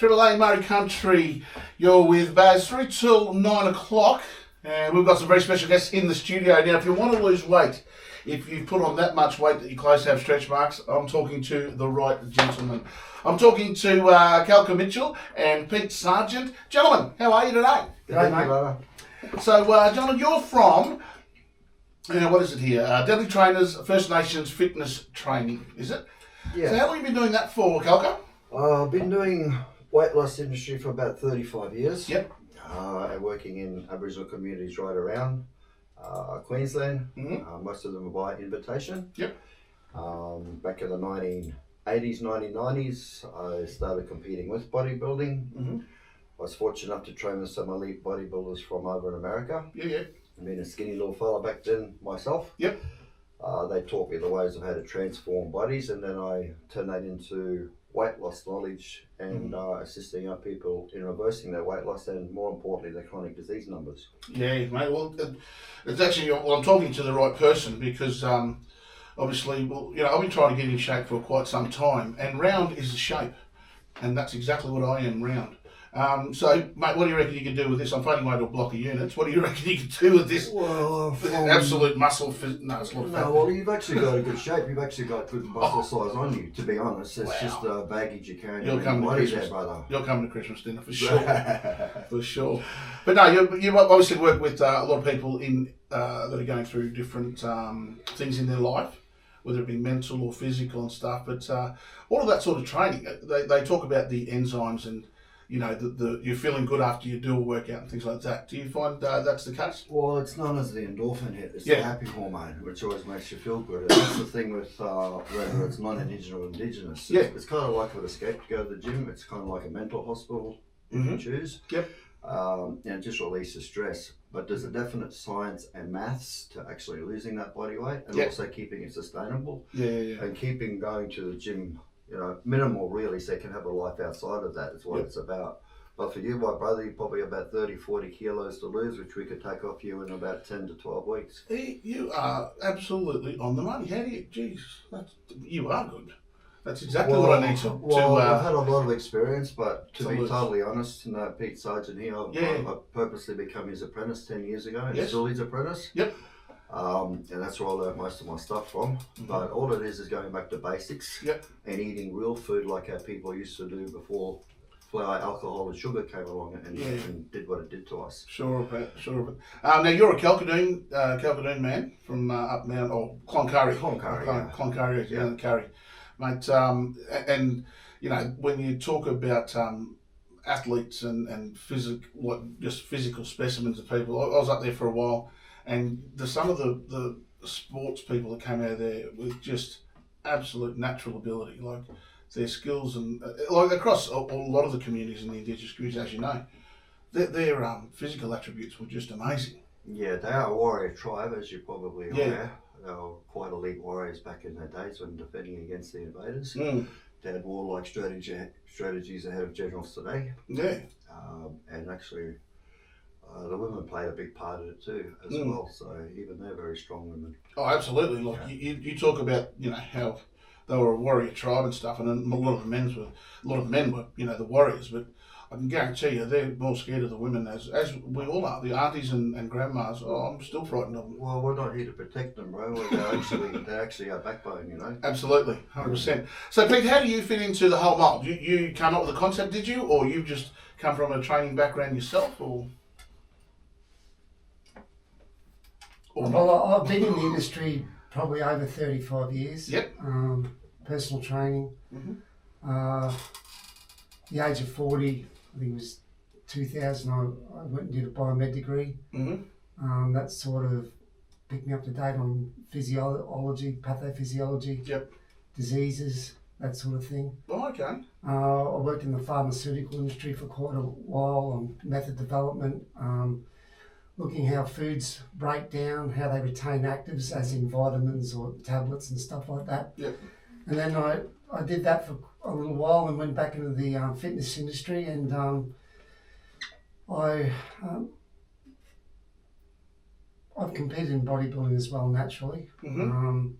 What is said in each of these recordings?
Triple A Murray Country. You're with Baz through till 9 o'clock. And we've got some very special guests in the studio. Now, if you want to lose weight, if you've put on that much weight that you're close to have stretch marks, I'm talking to the right gentleman. I'm talking to Kalka Mitchell and Pete Sargent. Gentlemen, how are you today? Good, mate. So, gentlemen, you're from, what is it here? Deadly Trainers First Nations Fitness Training, is it? Yeah. So how long have you been doing that for, Kalka? I've been doing weight loss industry for about 35 years. Yep. And working in Aboriginal communities right around Queensland. Mm-hmm. Most of them are by invitation. Yep. Back in the 1980s, 1990s, I started competing with bodybuilding. Mm-hmm. I was fortunate enough to train with some elite bodybuilders from over in America. Yeah. Being a skinny little fella back then myself. Yep. They taught me the ways of how to transform bodies, and then I turned that into weight loss knowledge and assisting our people in reversing their weight loss and, more importantly, their chronic disease numbers. Yeah, mate. Well, it's actually, I'm talking to the right person because obviously, I've been trying to get in shape for quite some time, and round is the shape, and that's exactly what I am, round. So, mate, what do you reckon you can do with this? I'm finding way to a block of units. What do you reckon you can do with this? Well, absolute muscle. No, it's a lot of fat. No, well, you've actually got a good shape. You've actually got good muscle size on you, to be honest. It's just baggage you carry in your body there, brother. You're coming to Christmas dinner for sure. For sure. But no, you obviously work with a lot of people in that are going through different things in their life, whether it be mental or physical and stuff. But all of that sort of training, they talk about the enzymes and, you're feeling good after you do a workout and things like that. Do you find that's the case? Well, it's known as the endorphin hit. It's the happy hormone, which always makes you feel good. And that's the thing with whether it's non-Indigenous or Indigenous. It's kind of like with a skate to go to the gym. It's kind of like a mental hospital if you choose. Yep. It just releases stress. But there's a definite science and maths to actually losing that body weight and also keeping it sustainable. And keeping going to the gym, minimal really, so you can have a life outside of that is what it's about. But for you, my brother, you're probably about 30, 40 kilos to lose, which we could take off you in about 10 to 12 weeks. You are absolutely on the money. How do you, you are good. That's exactly what I need to. I've had a lot of experience, but to be totally honest, Pete Sargent here, I purposely become his apprentice 10 years ago, and still his apprentice. Yep. And that's where I learned most of my stuff from. But all it is going back to basics and eating real food like our people used to do before flour, alcohol and sugar came along and did what it did to us. Sure. Now you're a Kalkadoon man from up Mount, or Cloncurry. Cloncurry, down the Curry. Mate, and when you talk about athletes and just physical specimens of people, I was up there for a while. And some of the sports people that came out of there with just absolute natural ability, like their skills and like across a lot of the communities in the Indigenous communities, as you know, their physical attributes were just amazing. Yeah, they are a warrior tribe, as you probably are aware. They were quite elite warriors back in their days when defending against the invaders. They had warlike strategies ahead of generals today. Yeah. And actually, the women played a big part of it too, as well. So even they're very strong women. Oh, absolutely. Like you talk about, how they were a warrior tribe and stuff, and a lot of the men were, the warriors. But I can guarantee you, they're more scared of the women, as we all are. The aunties and grandmas. Oh, I'm still frightened of them. Well, we're not here to protect them, bro. They're actually our backbone, Absolutely, 100%. So, Pete, how do you fit into the whole mold? You came up with the concept, did you, or you just come from a training background yourself, or? Well, I've been in the industry probably over 35 years. Yep. Personal training. The age of 40, I think it was 2000, I went and did a biomed degree. That sort of picked me up to date on physiology, pathophysiology, diseases, that sort of thing. Oh, okay. I worked in the pharmaceutical industry for quite a while on method development, looking how foods break down, how they retain actives, as in vitamins or tablets and stuff like that. Yep. And then I did that for a little while and went back into the fitness industry, and I've competed in bodybuilding as well, naturally. And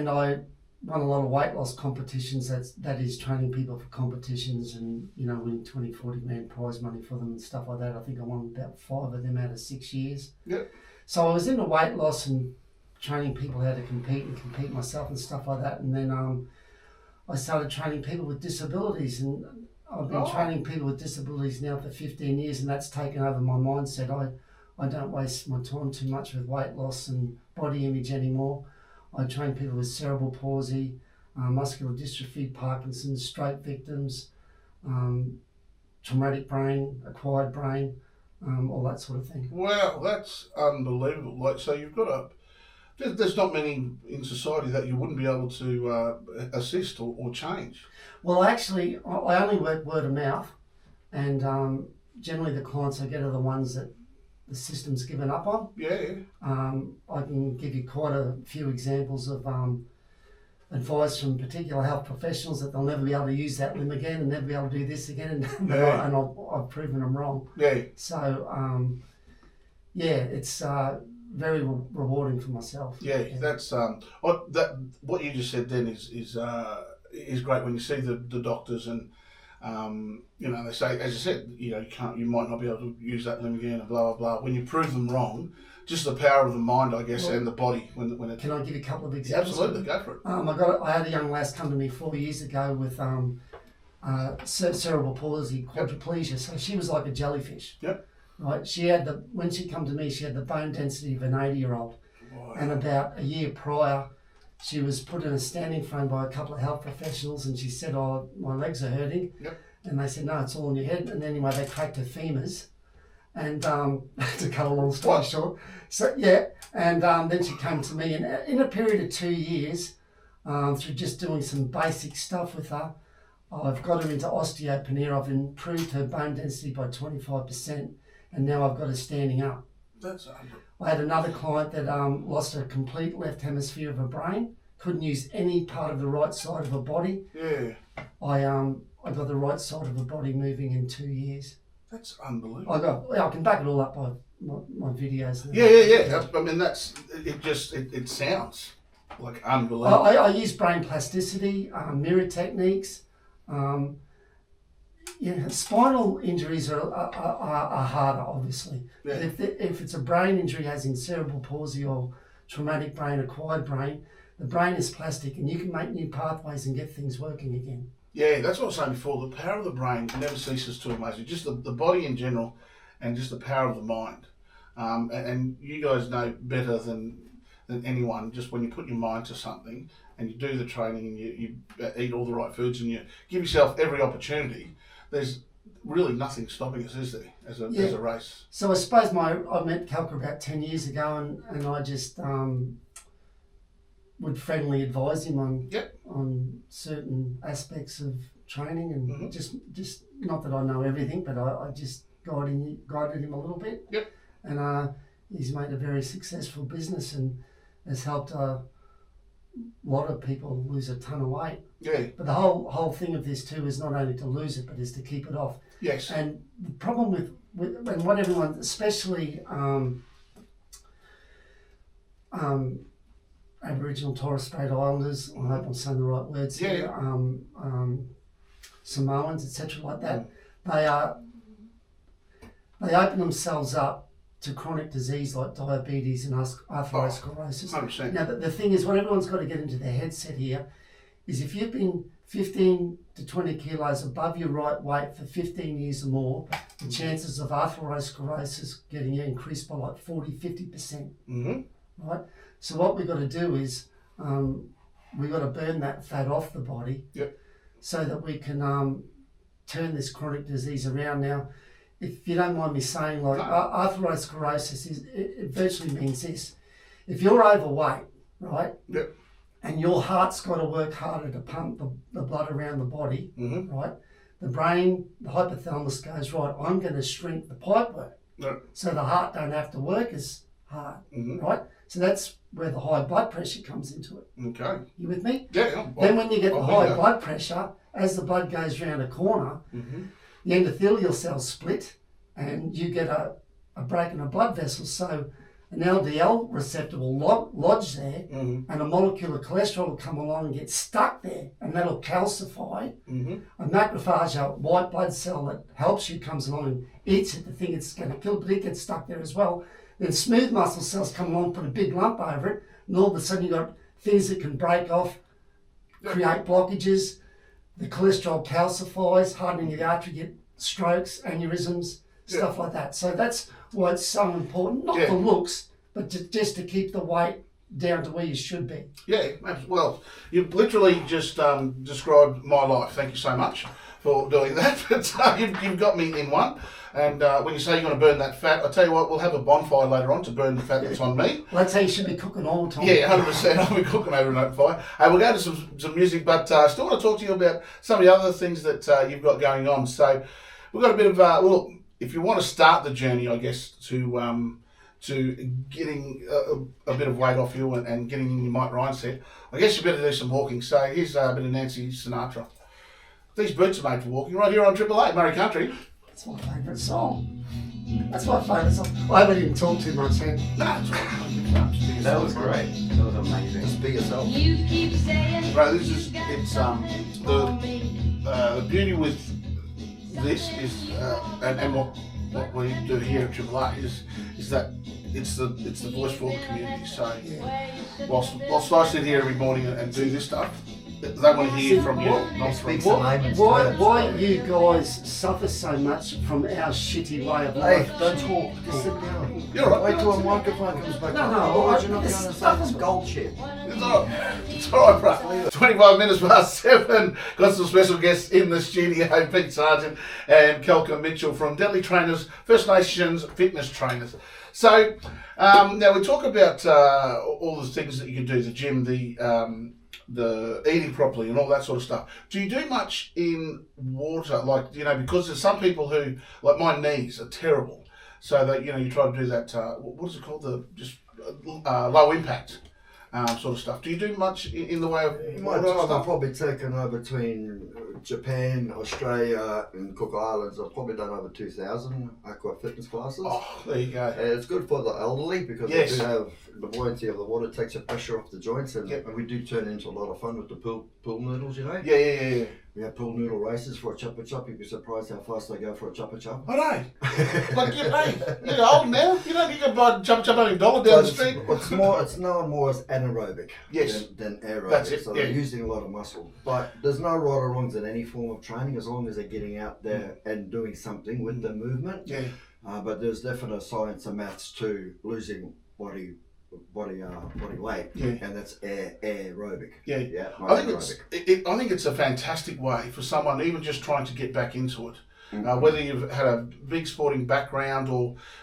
I won a lot of weight loss competitions. That is training people for competitions and, you know, winning 20, 40 grand prize money for them and stuff like that. I think I won about 5 of them out of 6 years. Yep. So I was into weight loss and training people how to compete myself and stuff like that. And then I started training people with disabilities, and I've been training people with disabilities now for 15 years, and that's taken over my mindset. I don't waste my time too much with weight loss and body image anymore. I train people with cerebral palsy, muscular dystrophy, Parkinson's, stroke victims, traumatic brain, acquired brain, all that sort of thing. Wow, that's unbelievable. Like, so you've got there's not many in society that you wouldn't be able to assist or change. Well, actually, I only work word of mouth, and generally the clients I get are the ones that the system's given up on. Yeah. I can give you quite a few examples of advice from particular health professionals that they'll never be able to use that limb again and never be able to do this again, and I've proven them wrong. Yeah. So, it's very rewarding for myself. Yeah, that's what you just said then is great when you see the doctors and. You know, they say, as I said, you know, you might not be able to use that limb again, and blah blah blah. When you prove them wrong, just the power of the mind, I guess, and the body. When it can I give you a couple of examples? Absolutely, go for it. I had a young lass come to me 4 years ago with cerebral palsy, quadriplegia. So she was like a jellyfish. Yep. Right. When she come to me, she had the bone density of an 80-year-old, and about a year prior, she was put in a standing frame by a couple of health professionals, and she said, "Oh, my legs are hurting." Yep. And they said, "No, it's all in your head." And anyway, they cracked her femurs, and to cut a long story short. So and then she came to me, and in a period of 2 years, through just doing some basic stuff with her, I've got her into osteopenia. I've improved her bone density by 25%, and now I've got her standing up. That's unbelievable. I had another client that lost a complete left hemisphere of her brain, couldn't use any part of the right side of her body. Yeah. I got the right side of her body moving in 2 years. That's unbelievable. I can back it all up by my videos. Yeah. I mean, it sounds like unbelievable. I use brain plasticity, mirror techniques. Spinal injuries are harder, obviously. Yeah. If it's a brain injury, as in cerebral palsy or traumatic brain, acquired brain, the brain is plastic, and you can make new pathways and get things working again. Yeah, that's what I was saying before. The power of the brain never ceases to amaze you. Just the body in general, and just the power of the mind. And you guys know better than anyone. Just when you put your mind to something and you do the training and you eat all the right foods and you give yourself every opportunity, there's really nothing stopping us, is there, as a race? So I suppose I met Kalka about 10 years ago, and I just would friendly advise him on certain aspects of training, and just not that I know everything, but I just guided him a little bit. Yep. And he's made a very successful business and has helped a lot of people lose a ton of weight. Yeah. But the whole thing of this too is not only to lose it, but is to keep it off. Yes. And the problem with and what everyone, especially Aboriginal Torres Strait Islanders, I hope I'm saying the right words here, Samoans, etc. like that, they open themselves up to chronic disease like diabetes and atherosclerosis. 100%. Now, the thing is, what everyone's got to get into their headset here is if you've been 15 to 20 kilos above your right weight for 15 years or more, the chances of atherosclerosis getting increased by like 40, 50%. Right? So what we've got to do is we've got to burn that fat off the body so that we can turn this chronic disease around. Now, if you don't mind me saying, like, atherosclerosis it virtually means this. If you're overweight, right, and your heart's got to work harder to pump the blood around the body, right, the brain, the hypothalamus goes, right, I'm going to shrink the pipework so the heart don't have to work as hard, right? So that's where the high blood pressure comes into it. Okay. You with me? Yeah. Then when you get the high blood pressure, as the blood goes around a corner, the endothelial cells split and you get a break in a blood vessel. So an LDL receptor will lodge there, and a molecule of cholesterol will come along and get stuck there, and that'll calcify. A macrophage, a white blood cell that helps you, comes along and eats it, the thing it's going to kill, but it gets stuck there as well. Then smooth muscle cells come along, put a big lump over it, and all of a sudden you've got things that can break off, create blockages. The cholesterol calcifies, hardening of the artery, get strokes, aneurysms, stuff like that. So that's why it's so important, not for looks, but just to keep the weight down to where you should be. Yeah, well, you've literally just described my life. Thank you so much for doing that. But you've got me in one. And when you say you're going to burn that fat, I'll tell you what, we'll have a bonfire later on to burn the fat that's on me. Well, that's how you should be cooking all the time. Yeah, 100%. I'll be cooking over an open fire. We'll go to some music, but I still want to talk to you about some of the other things that you've got going on. So we've got a bit of, well, if you want to start the journey, I guess, to getting a bit of weight off you and getting in your Mike Ryan set, I guess you better do some walking. So here's a bit of Nancy Sinatra. These boots are made for walking right here on Triple A, Murray Country. That's my favourite song. That's my favourite song. I haven't even talked too much, man. No, it's right. That was great. That was amazing. Just be yourself. You keep saying Right, it's the beauty with this is and what we do here at Triple A is that it's the voice for the community. So whilst I sit here every morning and do this stuff, they want to hear from you, not from me. Why you guys suffer so much from our shitty way of life? Hey, don't talk. Just sit down. You're right. Wait till a microphone comes back on. No, Otherwise you're not going to say it's gold shit. It's all right, bro. 25 minutes past 7. Got some special guests in the studio, Pete Sargent and Kalka Mitchell from Deadly Trainers, First Nations Fitness Trainers. So now we talk about all the things that you can do, the gym, the eating properly and all that sort of stuff. Do you do much in water? Like, because there's some people who, like my knees are terrible. So that, you try to do that, what is it called? Low impact sort of stuff. Do you do much in the way of My water time stuff? I've probably taken over between Japan, Australia and Cook Islands. I've probably done over 2,000 aqua fitness classes. Oh, there you go. And it's good for the elderly because Yes. they do have the buoyancy of the water, takes the pressure off the joints, and, Yep. and we do turn into a lot of fun with the pool noodles, Yeah. We have pool noodle races for a chopper chop. You'd be surprised how fast they go for a chopper chop. I know. Like, you're old now. You can buy jump $1 down the street. It's known more as anaerobic Yes. than aerobic. That's it, So yeah. they're using a lot of muscle. But there's no right or wrongs in any form of training as long as they're getting out there and doing something with the movement. Yeah. But there's definite science and maths to losing body weight, and that's aerobic. Yeah. Not I think anaerobic. I think it's a fantastic way for someone even just trying to get back into it. Whether you've had a big sporting background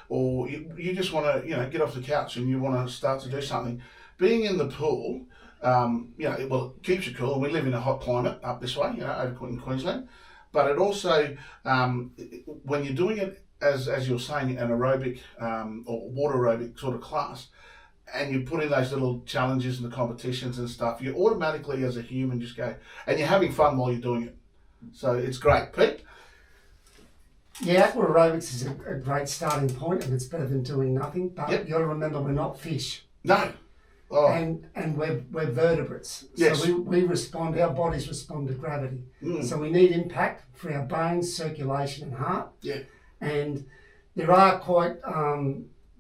or you just want to get off the couch and you want to start to do something, being in the pool, it keeps you cool. And we live in a hot climate up this way, over in Queensland. But it also, when you're doing it as you're saying, an aerobic or water aerobic sort of class, and you put in those little challenges and the competitions and stuff, you automatically as a human just go, and you're having fun while you're doing it. So it's great. Pete? Yeah, aqua aerobics is a great starting point, and it's better than doing nothing. But Yep. you got to remember, we're not fish, No. Oh. and we're vertebrates. Yes. So we respond. Our bodies respond to gravity. Mm. So we need impact for our bones, circulation, and heart. Yeah. And there are quite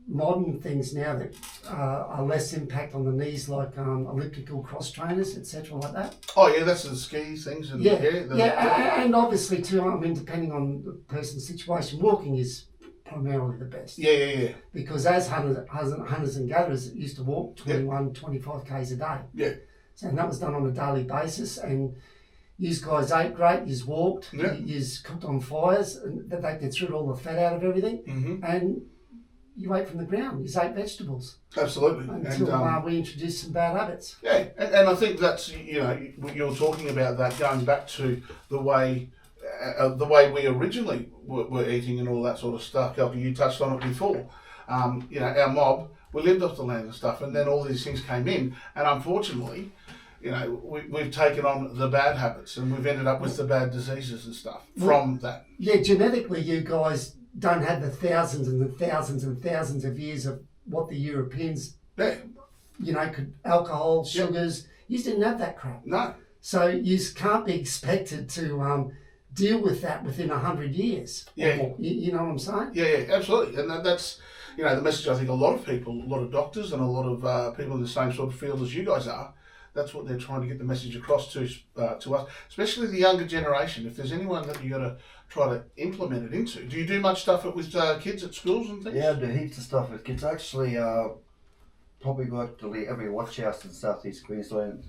modern things now that are less impact on the knees, like elliptical cross trainers, etc., like that. Oh yeah, that's the ski things and And obviously too, depending on the person's situation, walking is primarily the best. Yeah. Because as hunters and gatherers used to walk 21, 25 k's a day. Yeah. So and that was done on a daily basis, and you guys ate great, you walked, Yeah. you cooked on fires, and that they threw all the fat out of everything, and you ate from the ground, you ate vegetables. Absolutely. Until we introduced some bad habits. Yeah, and I think that's, you're talking about that going back to the way we originally were eating and all that sort of stuff. Kalka, you touched on it before. Our mob, we lived off the land and stuff, and then all these things came in, and unfortunately, we've taken on the bad habits, and we've ended up with the bad diseases and stuff from that. Yeah, genetically, you guys don't have the thousands and the thousands and thousands of years of what the Europeans, Yeah. could alcohol, sugars. You didn't have that crap. No. So you can't be expected to deal with that within 100 years. Yeah. You know what I'm saying? Yeah, absolutely. And that's, the message I think a lot of people, a lot of doctors and a lot of people in the same sort of field as you guys are, that's what they're trying to get the message across to us, especially the younger generation. If there's anyone that you got to try to implement it into. Do you do much stuff with kids at schools and things? Yeah, I do heaps of stuff with kids. Actually, probably worked at every watch house in Southeast Queensland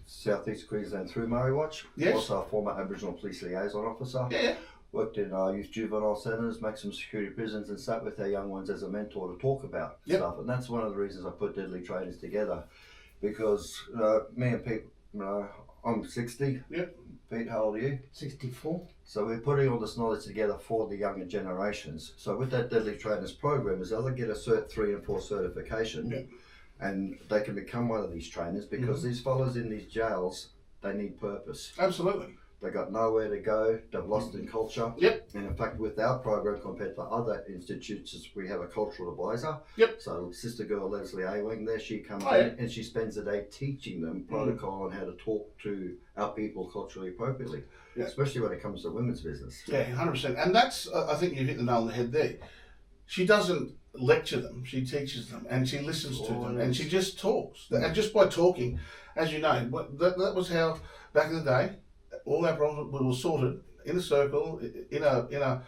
through Murray Watch. Yes. Also a former Aboriginal police liaison officer. Yeah. Worked in youth juvenile centres, maximum security prisons, and sat with our young ones as a mentor to talk about stuff. And that's one of the reasons I put Deadly Trainers together, because me and Pete, I'm 60. Yep. Pete, how old are you? 64. So we're putting all this knowledge together for the younger generations. So with that Deadly Trainers program, is they'll get a Cert 3 and 4 certification. Yep. And they can become one of these trainers, because these fellas in these jails, they need purpose. Absolutely. They got nowhere to go, they've lost in culture. Yep. And in fact, with our program compared to other institutes, we have a cultural advisor. Yep. So Sister Girl Leslie A-Wing there, she comes in and she spends the day teaching them protocol on how to talk to our people culturally appropriately, especially when it comes to women's business. Yeah, 100%. And that's, I think you hit the nail on the head there. She doesn't lecture them, she teaches them, and she listens to them, and she just talks. And just by talking, as you know, that was how back in the day, all our problems were sorted in a circle, in a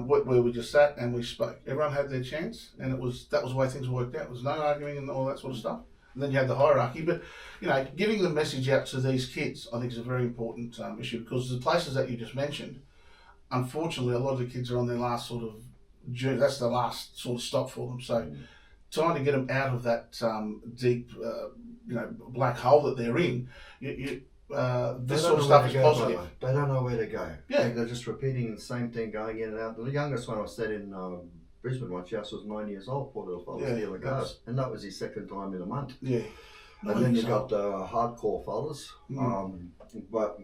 where we just sat and we spoke. Everyone had their chance, and that was the way things worked out. There was no arguing and all that sort of stuff. And then you had the hierarchy, but getting the message out to these kids, I think, is a very important issue, because the places that you just mentioned, unfortunately, a lot of the kids are on their last sort of journey. That's the last sort of stop for them. So, trying to get them out of that deep, black hole that they're in, this sort of stuff is positive. They don't know where to go. Yeah. They're just repeating the same thing, going in and out. The youngest one I said in Brisbane Watch House was 9 years old, poor little fellow, stealing cars. And that was his second time in a month. Yeah. And then you've got hardcore fellas. But,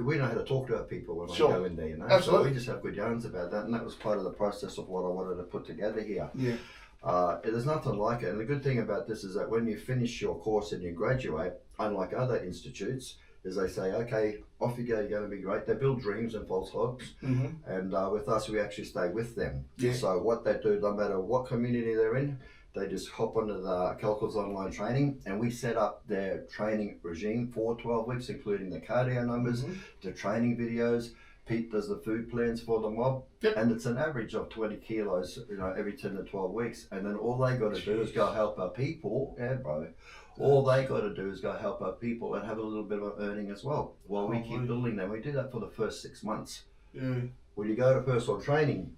we know how to talk to our people when we go in there, Absolutely. So we just have good yarns about that, and that was part of the process of what I wanted to put together here. Yeah. There's nothing like it, and the good thing about this is that when you finish your course and you graduate, unlike other institutes, is they say, okay, off you go, you're going to be great. They build dreams and false hopes, and with us, we actually stay with them. Yeah. So what they do, no matter what community they're in, they just hop onto the Kalka's online training, and we set up their training regime for 12 weeks, including the cardio numbers, the training videos. Pete does the food plans for the mob, and it's an average of 20 kilos, every 10 to 12 weeks. And then all they got to do is go help our people. Yeah, bro. All they got to do is go help our people and have a little bit of earning as well, while we keep building them. We do that for the first 6 months. Yeah. When you go to personal training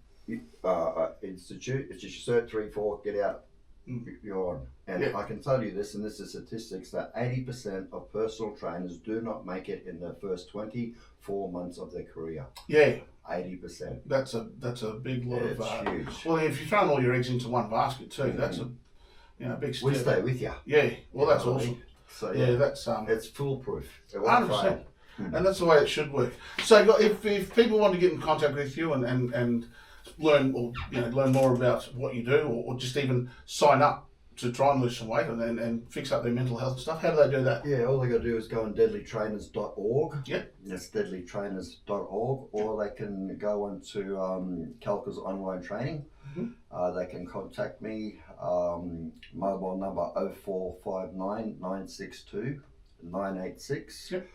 institute, it's just Cert 3, 4, get out. You're on. And I can tell you this, and this is statistics, that 80% of personal trainers do not make it in the first 24 months of their career. Yeah. 80%. That's a big lot of... huge. Well, if you're throwing all your eggs into one basket too, that's a big step. We stay with you. Yeah. Well, that's awesome. So that's... it's foolproof. 100%. And that's the way it should work. So if people want to get in contact with you and learn more about what you do, or just even sign up to try and lose some weight and fix up their mental health and stuff, how do they do that? Yeah, all they got to do is go on deadlytrainers.org. Yep. That's deadlytrainers.org, or they can go on to Kalka's online training. They can contact me, mobile number 0459 962 986. Yep.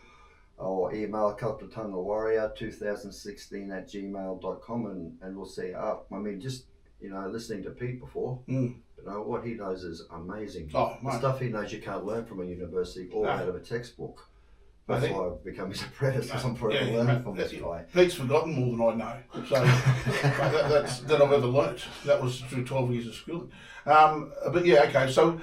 Or email kalkatungawarrior2016 @gmail.com, and we'll see up. I mean, just listening to Pete before, what he knows is amazing. Oh, the stuff he knows you can't learn from a university or out of a textbook. That's why I've become his apprentice, because I'm forever learning from this guy. Pete's forgotten more than I know, so that I've ever learnt. That was through 12 years of schooling. But yeah, okay, so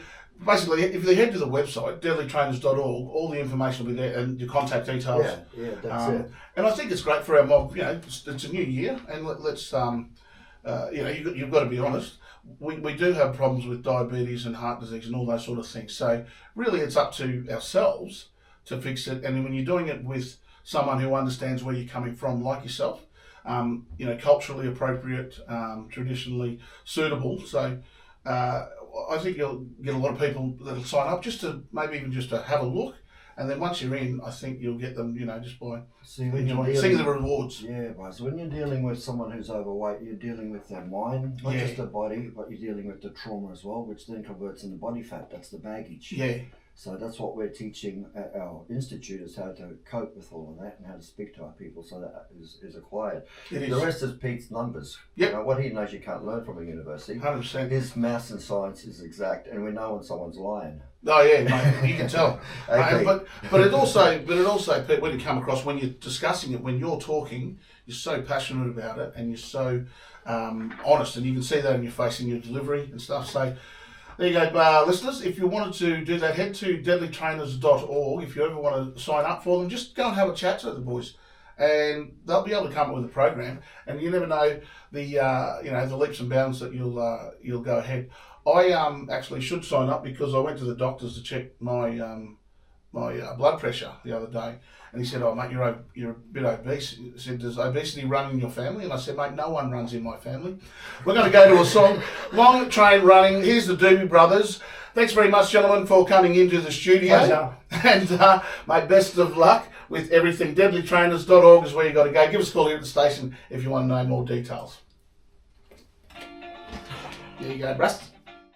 basically, if they head to the website, deadlytrainers.org, all the information will be there, and your contact details. Yeah, that's it. And I think it's great for our mob. It's a new year, and let's you've got to be honest. We do have problems with diabetes and heart disease and all those sort of things. So really, it's up to ourselves to fix it. And when you're doing it with someone who understands where you're coming from, like yourself, culturally appropriate, traditionally suitable. So I think you'll get a lot of people that'll sign up just to maybe even just to have a look. And then once you're in, I think you'll get them, just by seeing the rewards. Yeah, Buzz. When you're dealing with someone who's overweight, you're dealing with their mind, not just their body, but you're dealing with the trauma as well, which then converts into body fat. That's the baggage. Yeah. So that's what we're teaching at our institute, is how to cope with all of that and how to speak to our people, so that is acquired. The rest is Pete's numbers. Yep. What he knows you can't learn from a university. 100%. His maths and science is exact, and we know when someone's lying. Oh yeah, mate, you can tell. Okay. But it also, Pete, when you come across, when you're discussing it, when you're talking, you're so passionate about it, and you're so honest, and you can see that in your face, in your delivery and stuff. So there you go, listeners. If you wanted to do that, head to deadlytrainers.org. If you ever want to sign up for them, just go and have a chat to the boys, and they'll be able to come up with a program. And you never know the leaps and bounds that you'll go ahead. I actually should sign up because I went to the doctors to check my blood pressure the other day, and he said, "Oh mate, you're a bit obese." He said, "Does obesity run in your family?" And I said, "Mate, no one runs in my family." We're going to go to a song, Long Train Running. Here's the Doobie Brothers. Thanks very much, gentlemen, for coming into the studio. Pleasure. And mate, best of luck with everything. Deadlytrainers.org is where you got to go. Give us a call here at the station if you want to know more details. There you go, Rust.